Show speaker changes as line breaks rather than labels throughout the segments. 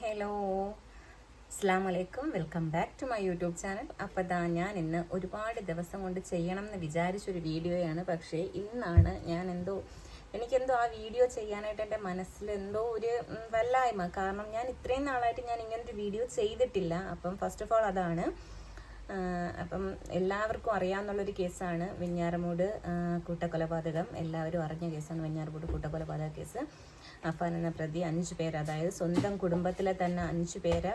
Hello, അസ്സാം വലൈക്കും. Welcome back to my YouTube channel. അപ്പോൾ ഞാൻ ഇന്ന് ഒരുപാട് ദിവസം കൊണ്ട് ചെയ്യണം എന്ന് വിചാരിച്ചൊരു വീഡിയോയാണ്. പക്ഷേ ഇന്നാണ് എനിക്കെന്തോ ആ വീഡിയോ ചെയ്യാനായിട്ട് എൻ്റെ മനസ്സിൽ എന്തോ ഒരു വല്ലായ്മ. കാരണം ഞാൻ ഇത്രയും നാളായിട്ട് ഞാൻ ഇങ്ങനൊരു വീഡിയോ ചെയ്തിട്ടില്ല. അപ്പം ഫസ്റ്റ് ഓഫ് ഓൾ അതാണ്. അപ്പം എല്ലാവർക്കും അറിയാവുന്നുള്ളൊരു കേസാണ് വെഞ്ഞാറമൂട് കൂട്ടക്കൊലപാതകം. എല്ലാവരും അറിഞ്ഞ കേസാണ് വെഞ്ഞാറമൂട് കൂട്ടക്കൊലപാതക കേസ്. അഫാൻ എന്ന പ്രതി 5 പേര്, അതായത് സ്വന്തം കുടുംബത്തിലെ തന്നെ 5 പേരെ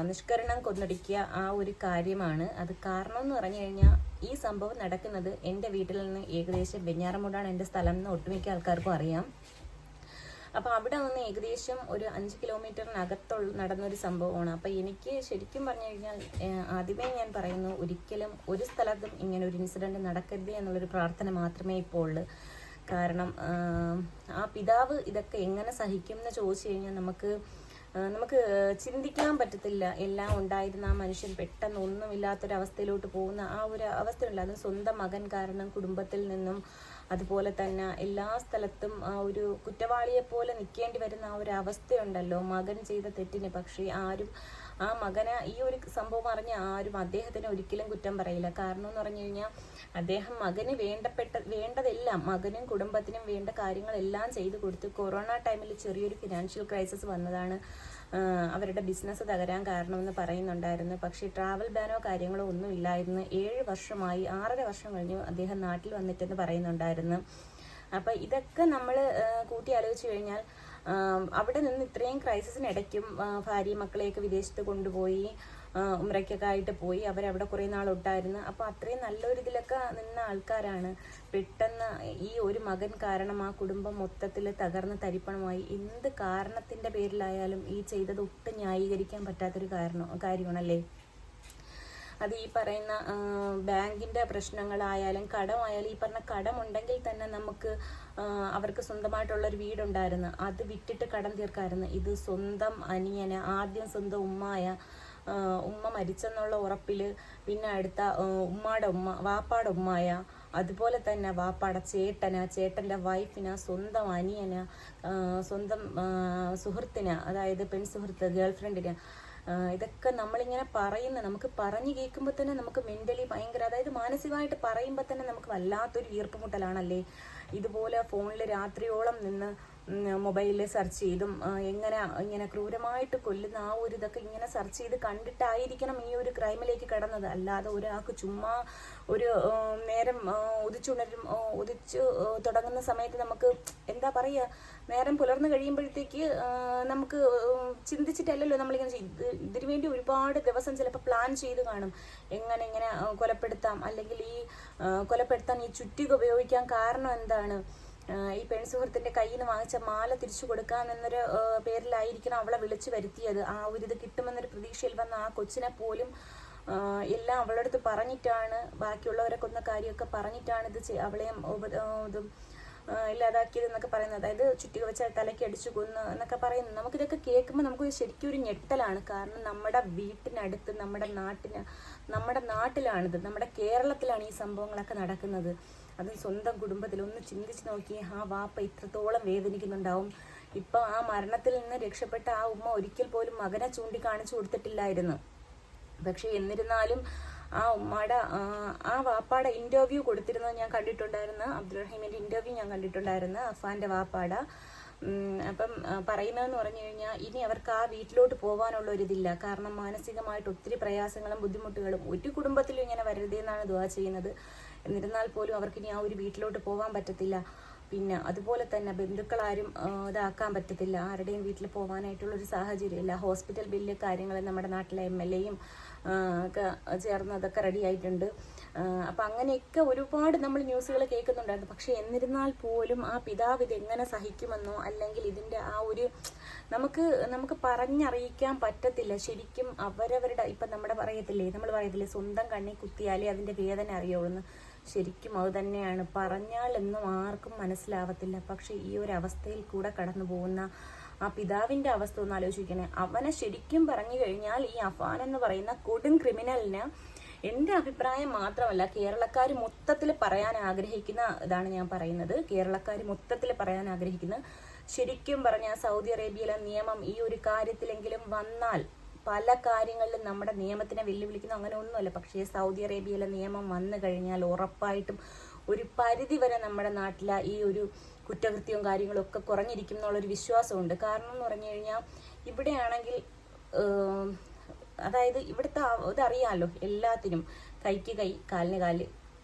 നിഷ്കരണം കൊന്നൊടുക്കിയ ആ ഒരു കാര്യമാണ്. അത് കാരണം എന്ന് പറഞ്ഞു കഴിഞ്ഞാൽ ഈ സംഭവം നടക്കുന്നത് എൻ്റെ വീട്ടിൽ നിന്ന് ഏകദേശം വെഞ്ഞാറമൂടാണ് എൻ്റെ സ്ഥലം എന്ന് ഒട്ടുമിക്ക ആൾക്കാർക്കും അറിയാം. അപ്പോൾ അവിടെ നിന്ന് ഏകദേശം ഒരു 5 കിലോമീറ്ററിനകത്തുള്ള നടന്നൊരു സംഭവമാണ്. അപ്പോൾ എനിക്ക് ശരിക്കും പറഞ്ഞു കഴിഞ്ഞാൽ ആദ്യമേ ഞാൻ പറയുന്നു, ഒരിക്കലും ഒരു സ്ഥലത്തും ഇങ്ങനെ ഒരു ഇൻസിഡൻറ്റ് നടക്കരുത് എന്നുള്ളൊരു പ്രാർത്ഥന മാത്രമേ ഇപ്പോൾ ഉള്ളൂ. കാരണം ആ പിതാവ് ഇതൊക്കെ എങ്ങനെ സഹിക്കും എന്ന് ചോദിച്ചു കഴിഞ്ഞാൽ നമുക്ക് ചിന്തിക്കാൻ പറ്റത്തില്ല. എല്ലാം ഉണ്ടായിരുന്ന ആ മനുഷ്യൻ പെട്ടെന്ന് ഒന്നുമില്ലാത്തൊരവസ്ഥയിലോട്ട് പോകുന്ന ആ ഒരു അവസ്ഥയുണ്ട്. അത് സ്വന്തം മകൻ കാരണം കുടുംബത്തിൽ നിന്നും അതുപോലെ തന്നെ എല്ലാ സ്ഥലത്തും ആ ഒരു കുറ്റവാളിയെ പോലെ നിൽക്കേണ്ടി വരുന്ന ആ ഒരു അവസ്ഥയുണ്ടല്ലോ മകൻ ചെയ്ത തെറ്റിന്. പക്ഷേ ആരും ആ മകനെ ഈ ഒരു സംഭവം അറിഞ്ഞ ആരും അദ്ദേഹത്തിന് ഒരിക്കലും കുറ്റം പറയില്ല. കാരണം എന്ന് പറഞ്ഞു കഴിഞ്ഞാൽ അദ്ദേഹം മകന് വേണ്ടതെല്ലാം, മകനും കുടുംബത്തിനും വേണ്ട കാര്യങ്ങളെല്ലാം ചെയ്തു കൊടുത്തു. കൊറോണ ടൈമിൽ ചെറിയൊരു ഫിനാൻഷ്യൽ ക്രൈസിസ് വന്നതാണ് അവരുടെ ബിസിനസ് തകരാൻ കാരണമെന്ന് പറയുന്നുണ്ടായിരുന്നു. പക്ഷേ ട്രാവൽ ബാനോ കാര്യങ്ങളോ ഒന്നും ഇല്ലായിരുന്നു. 7 വർഷമായി, 6.5 വർഷം കഴിഞ്ഞു അദ്ദേഹം നാട്ടിൽ വന്നിട്ടെന്ന് പറയുന്നുണ്ടായിരുന്നു. അപ്പം ഇതൊക്കെ നമ്മൾ കൂട്ടി ആലോചിച്ച് കഴിഞ്ഞാൽ അവിടെ നിന്ന് ഇത്രയും ക്രൈസിസിനിടയ്ക്കും ഭാര്യയും മക്കളെയൊക്കെ വിദേശത്ത് കൊണ്ടുപോയി ഉംറയ്ക്കൊക്കെ ആയിട്ട് പോയി. അവരവിടെ കുറേ നാളുണ്ടായിരുന്നു. അപ്പോൾ അത്രയും നല്ലൊരിതിലൊക്കെ നിന്ന ആൾക്കാരാണ്. പെട്ടെന്ന് ഈ ഒരു മകൻ കാരണം ആ കുടുംബം മൊത്തത്തിൽ തകർന്ന് തരിപ്പണമായി. എന്ത് കാരണത്തിൻ്റെ പേരിലായാലും ഈ ചെയ്തത് ഒട്ടും ന്യായീകരിക്കാൻ പറ്റാത്തൊരു കാര്യമാണല്ലേ. അത് ഈ പറയുന്ന ബാങ്കിൻ്റെ പ്രശ്നങ്ങളായാലും കടമായാലും, ഈ പറഞ്ഞ കടമുണ്ടെങ്കിൽ തന്നെ നമുക്ക് അവർക്ക് സ്വന്തമായിട്ടുള്ളൊരു വീടുണ്ടായിരുന്നു, അത് വിറ്റിട്ട് കടം തീർക്കാമായിരുന്നു. ഇത് സ്വന്തം അനിയന്, ആദ്യം സ്വന്തം ഉമ്മ മരിച്ചെന്നുള്ള ഉറപ്പിൽ, പിന്നെ അടുത്ത വാപ്പാടെ ഉമ്മായ, അതുപോലെ തന്നെ വാപ്പാടെ ചേട്ടൻ്റെ വൈഫിന്, സ്വന്തം അനിയന്, സ്വന്തം സുഹൃത്തിന്, അതായത് പെൺസുഹൃത്ത്, ഗേൾഫ്രണ്ടിന്, ഇതൊക്കെ നമ്മളിങ്ങനെ നമുക്ക് പറഞ്ഞു കേൾക്കുമ്പോൾ തന്നെ നമുക്ക് മെൻ്റലി ഭയങ്കര, അതായത് മാനസികമായിട്ട് പറയുമ്പോൾ തന്നെ നമുക്ക് വല്ലാത്തൊരു വീർപ്പുമുട്ടലാണല്ലേ. ഇതുപോലെ ഫോണിൽ രാത്രിയോളം നിന്ന് മൊബൈലിൽ സെർച്ച് ചെയ്തും ഇങ്ങനെ ക്രൂരമായിട്ട് കൊല്ലുന്ന ആ ഒരു ഇതൊക്കെ ഇങ്ങനെ സെർച്ച് ചെയ്ത് കണ്ടിട്ടായിരിക്കണം ഈ ഒരു ക്രൈമിലേക്ക് കടന്നത്. അല്ലാതെ ഒരാൾക്ക് ചുമ്മാ ഒരു നേരം ഉദിച്ചു തുടങ്ങുന്ന സമയത്ത് നമുക്ക് എന്താ പറയുക, നേരം പുലർന്നു കഴിയുമ്പോഴത്തേക്ക് നമുക്ക് ചിന്തിച്ചിട്ടല്ലല്ലോ നമ്മളിങ്ങനെ ഇതിനു വേണ്ടി ഒരുപാട് ദിവസം ചിലപ്പോൾ പ്ലാൻ ചെയ്ത് കാണും. എങ്ങനെ കൊലപ്പെടുത്താം, അല്ലെങ്കിൽ ഈ കൊലപ്പെടുത്താൻ ഈ ചുറ്റിക ഉപയോഗിക്കാൻ കാരണം എന്താണ്, ഈ പെൺസുഹൃത്തിൻ്റെ കയ്യിൽ നിന്ന് വാങ്ങിച്ച മാല തിരിച്ചു കൊടുക്കാമെന്നൊരു പേരിലായിരിക്കണം അവളെ വിളിച്ചു വരുത്തിയത്. ആ ഒരു ഇത് കിട്ടുമെന്നൊരു പ്രതീക്ഷയിൽ വന്ന ആ കൊച്ചിനെ പോലും എല്ലാം അവളുടെ അടുത്ത് പറഞ്ഞിട്ടാണ്, ബാക്കിയുള്ളവരെ കൊന്ന കാര്യമൊക്കെ പറഞ്ഞിട്ടാണ് അവളെയും ഇതും ഇല്ലാതാക്കിയത് എന്നൊക്കെ പറയുന്നത്. അതായത് ചുറ്റിക വെച്ച തലയ്ക്ക് അടിച്ചു കൊന്നു എന്നൊക്കെ പറയുന്നത്. നമുക്കിതൊക്കെ കേൾക്കുമ്പോൾ നമുക്ക് ശരിക്കും ഒരു ഞെട്ടലാണ്. കാരണം നമ്മുടെ വീട്ടിനടുത്ത്, നമ്മുടെ നാട്ടിലാണിത്, നമ്മുടെ കേരളത്തിലാണ് ഈ സംഭവങ്ങളൊക്കെ നടക്കുന്നത്. അത് സ്വന്തം കുടുംബത്തിൽ. ഒന്ന് ചിന്തിച്ച് നോക്കി, ആ വാപ്പ ഇത്രത്തോളം വേദനിക്കുന്നുണ്ടാവും. ഇപ്പം ആ മരണത്തിൽ നിന്ന് രക്ഷപ്പെട്ട ആ ഉമ്മ ഒരിക്കൽ പോലും മകനെ ചൂണ്ടിക്കാണിച്ചു കൊടുത്തിട്ടില്ലായിരുന്നു. പക്ഷെ എന്നിരുന്നാലും ആ ഉമ്മയുടെ ആ വാപ്പാടെ ഇൻ്റർവ്യൂ കൊടുത്തിരുന്നത് ഞാൻ കണ്ടിട്ടുണ്ടായിരുന്നു. അബ്ദുറഹീമിൻ്റെ ഇൻ്റർവ്യൂ ഞാൻ കണ്ടിട്ടുണ്ടായിരുന്നു, അഫാൻ്റെ വാപ്പാടെ. അപ്പം പറയുന്നതെന്ന് പറഞ്ഞു കഴിഞ്ഞാൽ ഇനി അവർക്ക് ആ വീട്ടിലോട്ട് പോകാനുള്ള ഒരിതില്ല. കാരണം മാനസികമായിട്ട് ഒത്തിരി പ്രയാസങ്ങളും ബുദ്ധിമുട്ടുകളും ഒരു കുടുംബത്തിലും ഇങ്ങനെ വരരുതെന്നാണ് ദുആ ചെയ്യുന്നത്. എന്നിരുന്നാൽ പോലും അവർക്കിനി ആ ഒരു വീട്ടിലോട്ട് പോകാൻ പറ്റത്തില്ല. പിന്നെ അതുപോലെ തന്നെ ബന്ധുക്കളാരും ഇതാക്കാൻ പറ്റത്തില്ല, ആരുടെയും വീട്ടിൽ പോകാനായിട്ടുള്ളൊരു സാഹചര്യമില്ല. ഹോസ്പിറ്റൽ ബില്ല് കാര്യങ്ങൾ നമ്മുടെ നാട്ടിലെ MLA-യും ഒക്കെ ചേർന്ന് അതൊക്കെ റെഡി ആയിട്ടുണ്ട്. അപ്പം അങ്ങനെയൊക്കെ ഒരുപാട് നമ്മൾ ന്യൂസുകൾ കേൾക്കുന്നുണ്ടായിരുന്നു. പക്ഷേ എന്നിരുന്നാൽ പോലും ആ പിതാവ് ഇതെങ്ങനെ സഹിക്കുമെന്നോ, അല്ലെങ്കിൽ ഇതിൻ്റെ ആ ഒരു നമുക്ക് പറഞ്ഞറിയിക്കാൻ പറ്റത്തില്ല. ശരിക്കും അവരവരുടെ, ഇപ്പം നമ്മൾ പറയത്തില്ലേ സ്വന്തം കണ്ണി കുത്തിയാലേ അതിൻ്റെ വേദന അറിയുള്ളൂ. ശരിക്കും അത് തന്നെയാണ്. പറഞ്ഞാലൊന്നും ആർക്കും മനസ്സിലാവത്തില്ല. പക്ഷെ ഈ ഒരു അവസ്ഥയിൽ കൂടെ കടന്നു പോകുന്ന ആ പിതാവിൻ്റെ അവസ്ഥ ഒന്ന് ആലോചിക്കണേ. അവനെ ശരിക്കും പറഞ്ഞു കഴിഞ്ഞാൽ ഈ അഫാൻ എന്ന് പറയുന്ന കൊടും ക്രിമിനലിന്, എൻ്റെ അഭിപ്രായം മാത്രമല്ല, കേരളക്കാർ മൊത്തത്തിൽ പറയാൻ ആഗ്രഹിക്കുന്ന ഇതാണ് ഞാൻ പറയുന്നത്. കേരളക്കാർ മൊത്തത്തിൽ പറയാൻ ആഗ്രഹിക്കുന്നത്, ശരിക്കും പറഞ്ഞാൽ സൗദി അറേബ്യയിലെ നിയമം ഈ ഒരു കാര്യത്തിലെങ്കിലും വന്നാൽ, പല കാര്യങ്ങളിലും നമ്മുടെ നിയമത്തിനെ വെല്ലുവിളിക്കുന്നു, അങ്ങനെ ഒന്നുമല്ല. പക്ഷേ സൗദി അറേബ്യയിലെ നിയമം വന്നു കഴിഞ്ഞാൽ ഉറപ്പായിട്ടും ഒരു പരിധി വരെ നമ്മുടെ നാട്ടിലെ ഈ ഒരു കുറ്റകൃത്യവും കാര്യങ്ങളും ഒക്കെ കുറഞ്ഞിരിക്കും എന്നുള്ളൊരു വിശ്വാസമുണ്ട്. കാരണം എന്ന് പറഞ്ഞു കഴിഞ്ഞാൽ ഇവിടെയാണെങ്കിൽ അതായത് ഇവിടുത്തെ ഇതറിയാമല്ലോ, എല്ലാത്തിനും കൈക്ക് കൈ കാലിന് കാല്,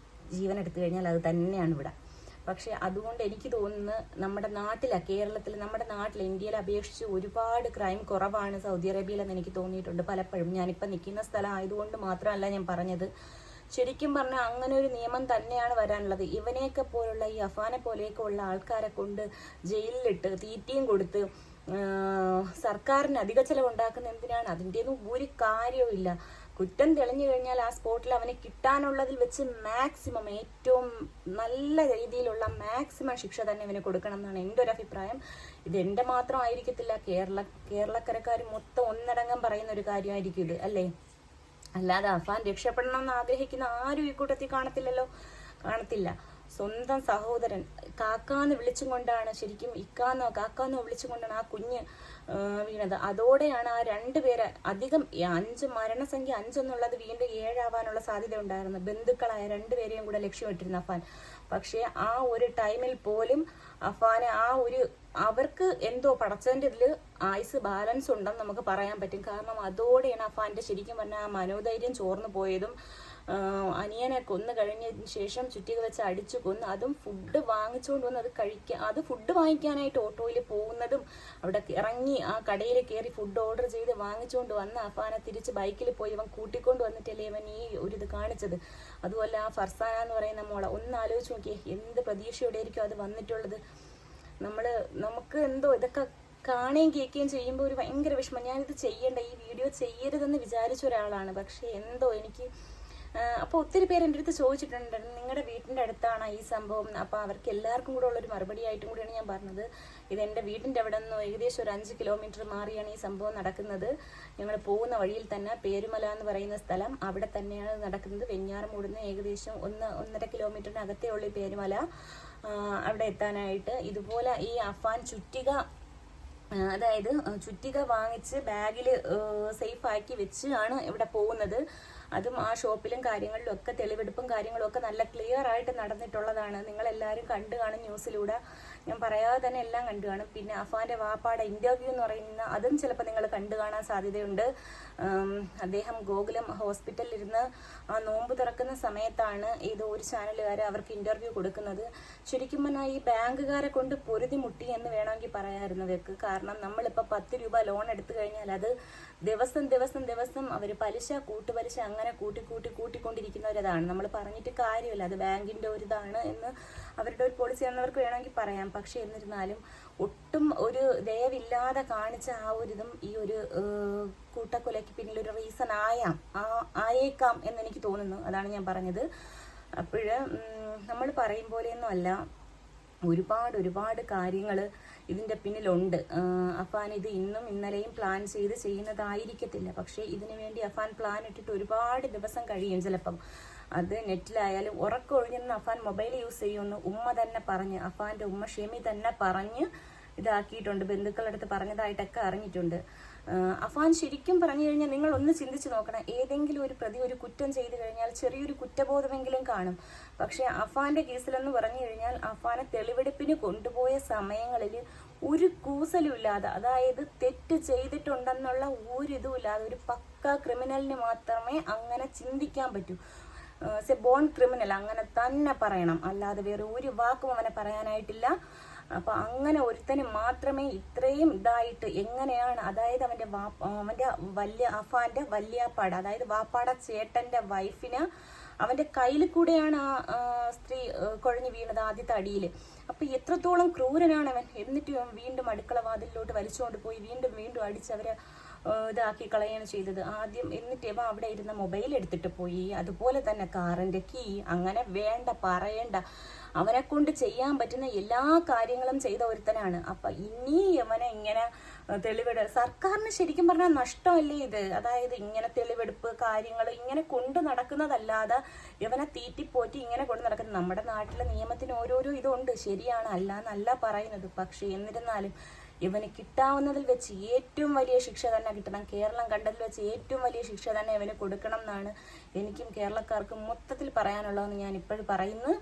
ജീവൻ എടുത്തു കഴിഞ്ഞാൽ അത് തന്നെയാണ് ഇവിടെ. പക്ഷെ അതുകൊണ്ട് എനിക്ക് തോന്നുന്നു നമ്മുടെ നാട്ടിലാണ്, കേരളത്തിൽ, നമ്മുടെ നാട്ടിൽ ഇന്ത്യയിലെ അപേക്ഷിച്ച് ഒരുപാട് ക്രൈം കുറവാണ് സൗദി അറേബ്യയിലെന്ന് എനിക്ക് തോന്നിയിട്ടുണ്ട് പലപ്പോഴും. ഞാനിപ്പോൾ നിൽക്കുന്ന സ്ഥലം ആയതുകൊണ്ട് മാത്രമല്ല ഞാൻ പറഞ്ഞത്. ശരിക്കും പറഞ്ഞാൽ അങ്ങനെ ഒരു നിയമം തന്നെയാണ് വരാനുള്ളത്. ഇവനെയൊക്കെ പോലുള്ള, ഈ അഫാനെ പോലെയൊക്കെ ഉള്ള ആൾക്കാരെ കൊണ്ട് ജയിലിലിട്ട് തീറ്റയും കൊടുത്ത് സർക്കാരിന് അധിക ചെലവുണ്ടാക്കുന്ന എന്തിനാണ്? അതിൻ്റെയൊന്നും ഒരു കാര്യവും ഇല്ല. കുറ്റം തെളിഞ്ഞു കഴിഞ്ഞാൽ ആ സ്പോട്ടിൽ അവനെ കിട്ടാനുള്ളതിൽ വെച്ച് മാക്സിമം, ഏറ്റവും നല്ല രീതിയിലുള്ള മാക്സിമം ശിക്ഷ തന്നെ ഇവന് കൊടുക്കണം എന്നാണ് എൻ്റെ ഒരു അഭിപ്രായം. ഇത് എൻ്റെ മാത്രം ആയിരിക്കത്തില്ല, കേരളക്കരക്കാർ മൊത്തം ഒന്നടങ്കം പറയുന്ന ഒരു കാര്യമായിരിക്കും ഇത്, അല്ലേ? അല്ലാതെ അഫാൻ രക്ഷപ്പെടണം എന്ന് ആഗ്രഹിക്കുന്ന ആരും ഈ കൂട്ടത്തിൽ കാണത്തില്ല. സ്വന്തം സഹോദരൻ കാക്കാന്ന് വിളിച്ചും കൊണ്ടാണ്, ശരിക്കും കാക്കാന്നോ വിളിച്ചും കൊണ്ടാണ് ആ കുഞ്ഞ് വീണത്. അതോടെയാണ് ആ രണ്ടുപേരെ, അധികം 5 മരണസംഖ്യ 5 എന്നുള്ളത് വീണ്ടും 7 ആവാനുള്ള സാധ്യത ഉണ്ടായിരുന്നു. ബന്ധുക്കളായ രണ്ടുപേരെയും കൂടെ ലക്ഷ്യമിട്ടിരുന്നു അഫാൻ. പക്ഷേ ആ ഒരു ടൈമിൽ പോലും അഫാനെ അവർക്ക് എന്തോ പടച്ചതിൻ്റെ ഇതിൽ ആയുസ് ബാലൻസ് ഉണ്ടെന്ന് നമുക്ക് പറയാൻ പറ്റും. കാരണം അതോടെയാണ് അഫാന്റെ ശരിക്കും പറഞ്ഞാൽ ആ മനോധൈര്യം ചോർന്നു പോയതും. അനിയനെ കൊന്നു കഴിഞ്ഞതിന് ശേഷം ചുറ്റിക വെച്ച് അടിച്ചു കൊന്ന്, അതും ഫുഡ് വാങ്ങിച്ചുകൊണ്ട് വന്ന് അത് കഴിക്കുക, അത് ഫുഡ് വാങ്ങിക്കാനായിട്ട് ഓട്ടോയിൽ പോകുന്നതും അവിടെ ഇറങ്ങി ആ കടയിൽ കയറി ഫുഡ് ഓർഡർ ചെയ്ത് വാങ്ങിച്ചുകൊണ്ട് വന്ന് അഫാനെ തിരിച്ച് ബൈക്കിൽ പോയി ഇവൻ കൂട്ടിക്കൊണ്ട് വന്നിട്ടല്ലേ ഇവൻ ഈ ഒരു ഇത് കാണിച്ചത്. അതുപോലെ ആ ഫർസാന എന്ന് പറയുന്ന മോളെ ഒന്ന് ആലോചിച്ച് നോക്കിയേ, എന്ത് പ്രതീക്ഷയോടെ ആയിരിക്കും അത് വന്നിട്ടുള്ളത്. നമുക്ക് എന്തോ ഇതൊക്കെ കാണുകയും കേൾക്കുകയും ചെയ്യുമ്പോൾ ഒരു ഭയങ്കര വിഷമം. ഞാനിത് ചെയ്യണ്ട, ഈ വീഡിയോ ചെയ്യരുതെന്ന് വിചാരിച്ച ഒരാളാണ്. പക്ഷേ എന്തോ എനിക്ക് അപ്പോൾ ഒത്തിരി പേര് എൻ്റെ അടുത്ത് ചോദിച്ചിട്ടുണ്ട്, നിങ്ങളുടെ വീട്ടിൻ്റെ അടുത്താണ് ഈ സംഭവം? അപ്പോൾ അവർക്ക് എല്ലാവർക്കും കൂടെ ഉള്ളൊരു മറുപടി ആയിട്ടും കൂടിയാണ് ഞാൻ പറഞ്ഞത്. ഇത് എൻ്റെ വീടിൻ്റെ അവിടെ നിന്ന് ഏകദേശം ഒരു 5 കിലോമീറ്റർ മാറിയാണ് ഈ സംഭവം നടക്കുന്നത്. ഞങ്ങൾ പോകുന്ന വഴിയിൽ തന്നെ പേരുമല എന്ന് പറയുന്ന സ്ഥലം, അവിടെ തന്നെയാണ് നടക്കുന്നത്. വെഞ്ഞാറമൂട് നിന്ന് ഏകദേശം 1.5 കിലോമീറ്ററിനകത്തേ ഉള്ളൂ ഈ പേരുമല. അവിടെ എത്താനായിട്ട് ഇതുപോലെ ഈ അഫാൻ ചുറ്റിക വാങ്ങിച്ച് ബാഗിൽ സേഫ് ആക്കി വെച്ചാണ് ഇവിടെ പോകുന്നത്. അതും ആ ഷോപ്പിലും കാര്യങ്ങളിലും ഒക്കെ തെളിവെടുപ്പും കാര്യങ്ങളും ഒക്കെ നല്ല ക്ലിയർ ആയിട്ട് നടന്നിട്ടുള്ളതാണ്. നിങ്ങളെല്ലാവരും കണ്ടു കാണും ന്യൂസിലൂടെ, ഞാൻ പറയാതെ തന്നെ എല്ലാം കണ്ടു കാണും. പിന്നെ അഫാന്റെ വാപ്പാടെ ഇന്റർവ്യൂ എന്ന് പറയുന്ന അതും ചിലപ്പോൾ നിങ്ങൾ കണ്ടു കാണാൻ സാധ്യതയുണ്ട്. അദ്ദേഹം ഗോകുലം ഹോസ്പിറ്റലിലിരുന്ന് ആ നോമ്പ് തുറക്കുന്ന സമയത്താണ് ഏതോ ഒരു ചാനലുകാർ അവർക്ക് ഇന്റർവ്യൂ കൊടുക്കുന്നത്. ശരിക്കും പറഞ്ഞാൽ ഈ ബാങ്കുകാരെ കൊണ്ട് പൊരുതി മുട്ടി എന്ന് വേണമെങ്കിൽ പറയാമായിരുന്നു ഇവർക്ക്. കാരണം നമ്മളിപ്പോൾ 10 രൂപ ലോൺ എടുത്തു കഴിഞ്ഞാൽ അത് ദിവസം അവർ പലിശ കൂട്ടുപലിശ അങ്ങനെ കൂട്ടിക്കൊണ്ടിരിക്കുന്നവരതാണ്. നമ്മൾ പറഞ്ഞിട്ട് കാര്യമില്ല, അത് ബാങ്കിൻ്റെ ഒരു ഇതാണ് എന്ന് അവരുടെ ഒരു പോളിസി എന്നവർക്ക് വേണമെങ്കിൽ പറയാം. പക്ഷെ എന്നിരുന്നാലും ഒട്ടും ഒരു ദയവില്ലാതെ കാണിച്ച ആ ഒരിതും ഈ ഒരു കൂട്ടക്കൊലയ്ക്ക് പിന്നിലൊരു റീസൺ ആയേക്കാം എന്നെനിക്ക് തോന്നുന്നു. അതാണ് ഞാൻ പറഞ്ഞത്. അപ്പോൾ നമ്മൾ പറയും പോലെയൊന്നും അല്ല, ഒരുപാട് കാര്യങ്ങൾ ഇതിൻ്റെ പിന്നിലുണ്ട്. അഫാൻ ഇത് ഇന്നും ഇന്നലെയും പ്ലാൻ ചെയ്ത് ചെയ്യുന്നതായിരിക്കത്തില്ല. പക്ഷേ ഇതിനു വേണ്ടി അഫാൻ പ്ലാൻ ഇട്ടിട്ട് ഒരുപാട് ദിവസം കഴിയും ചിലപ്പം. അത് നെറ്റിലായാലും ഉറക്കമൊഴിഞ്ഞെന്ന് അഫാൻ മൊബൈൽ യൂസ് ചെയ്യുമെന്ന് ഉമ്മ തന്നെ പറഞ്ഞ്, അഫാൻ്റെ ഉമ്മ ഷെമി തന്നെ പറഞ്ഞ് ഇതാക്കിയിട്ടുണ്ട്. ബന്ധുക്കളുടെ അടുത്ത് പറഞ്ഞതായിട്ടൊക്കെ അറിഞ്ഞിട്ടുണ്ട്. അഫാൻ ശരിക്കും പറഞ്ഞു കഴിഞ്ഞാൽ നിങ്ങൾ ഒന്ന് ചിന്തിച്ച് നോക്കണം, ഏതെങ്കിലും ഒരു പ്രതി ഒരു കുറ്റം ചെയ്തു കഴിഞ്ഞാൽ ചെറിയൊരു കുറ്റബോധമെങ്കിലും കാണും. പക്ഷെ അഫാന്റെ കേസിലെന്ന് പറഞ്ഞു കഴിഞ്ഞാൽ അഫാനെ തെളിവെടുപ്പിന് കൊണ്ടുപോയ സമയങ്ങളിൽ ഒരു കൂസലും ഇല്ലാതെ, അതായത് തെറ്റ് ചെയ്തിട്ടുണ്ടെന്നുള്ള ഒരു ഇതും ഇല്ലാതെ, ഒരു പക്ക ക്രിമിനലിന് മാത്രമേ അങ്ങനെ ചിന്തിക്കാൻ പറ്റൂ. ബോൺ ക്രിമിനൽ അങ്ങനെ തന്നെ പറയണം, അല്ലാതെ വേറെ ഒരു വാക്കും അവനെ പറയാനായിട്ടില്ല. അപ്പൊ അങ്ങനെ ഒരുത്തന് മാത്രമേ ഇത്രയും ഇതായിട്ട് എങ്ങനെയാണ്, അതായത് അവന്റെ അഫാന്റെ വല്യാപ്പാട്, അതായത് വാപ്പാട ചേട്ടന്റെ വൈഫിന് അവന്റെ കയ്യിൽ കൂടെയാണ് ആ സ്ത്രീ കുഴഞ്ഞു വീണത് ആദ്യത്തെ അടിയിൽ. അപ്പൊ എത്രത്തോളം ക്രൂരനാണ് അവൻ. എന്നിട്ട് വീണ്ടും അടുക്കള വാതിലിലോട്ട് വലിച്ചുകൊണ്ട് പോയി വീണ്ടും അടിച്ചവരെ ഇതാക്കി കളയാണ് ചെയ്തത് ആദ്യം. എന്നിട്ട് ഇവ അവിടെ ഇരുന്ന മൊബൈൽ എടുത്തിട്ട് പോയി, അതുപോലെ തന്നെ കാറിന്റെ കീ, അങ്ങനെ പറയണ്ട, അവനെ കൊണ്ട് ചെയ്യാൻ പറ്റുന്ന എല്ലാ കാര്യങ്ങളും ചെയ്ത ഒരുത്തനാണ്. അപ്പൊ ഇനി അവനെ ഇങ്ങനെ സർക്കാരിന് ശരിക്കും പറഞ്ഞാൽ നഷ്ടമല്ലേ ഇത്? അതായത് ഇങ്ങനെ തെളിവെടുപ്പ് കാര്യങ്ങൾ ഇങ്ങനെ കൊണ്ട് നടക്കുന്നതല്ലാതെ ഇവനെ തീറ്റിപ്പോറ്റി ഇങ്ങനെ കൊണ്ട് നടക്കുന്നത്. നമ്മുടെ നാട്ടിലെ നിയമത്തിന് ഓരോരോ ഇതുണ്ട്, ശരിയാണ്, അല്ല എന്നല്ല പറയുന്നത്. പക്ഷെ എന്നിരുന്നാലും ഇവന് കിട്ടാവുന്നതിൽ വെച്ച് ഏറ്റവും വലിയ ശിക്ഷ തന്നെ കിട്ടണം. കേരളം കണ്ടതിൽ വെച്ച് ഏറ്റവും വലിയ ശിക്ഷ തന്നെ ഇവന് കൊടുക്കണം എന്നാണ് എനിക്കും കേരളക്കാർക്കും മൊത്തത്തിൽ പറയാനുള്ളതെന്ന് ഞാൻ ഇപ്പോഴും പറയുന്നു.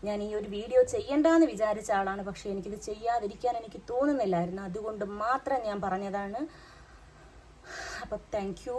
ഞാൻ ഈ ഒരു വീഡിയോ ചെയ്യണ്ടെന്ന് വിചാരിച്ച ആളാണ്, പക്ഷെ എനിക്കിത് ചെയ്യാതിരിക്കാൻ എനിക്ക് തോന്നുന്നില്ലായിരുന്നു. അതുകൊണ്ട് മാത്രം ഞാൻ പറഞ്ഞതാണ്. അപ്പം താങ്ക് യു.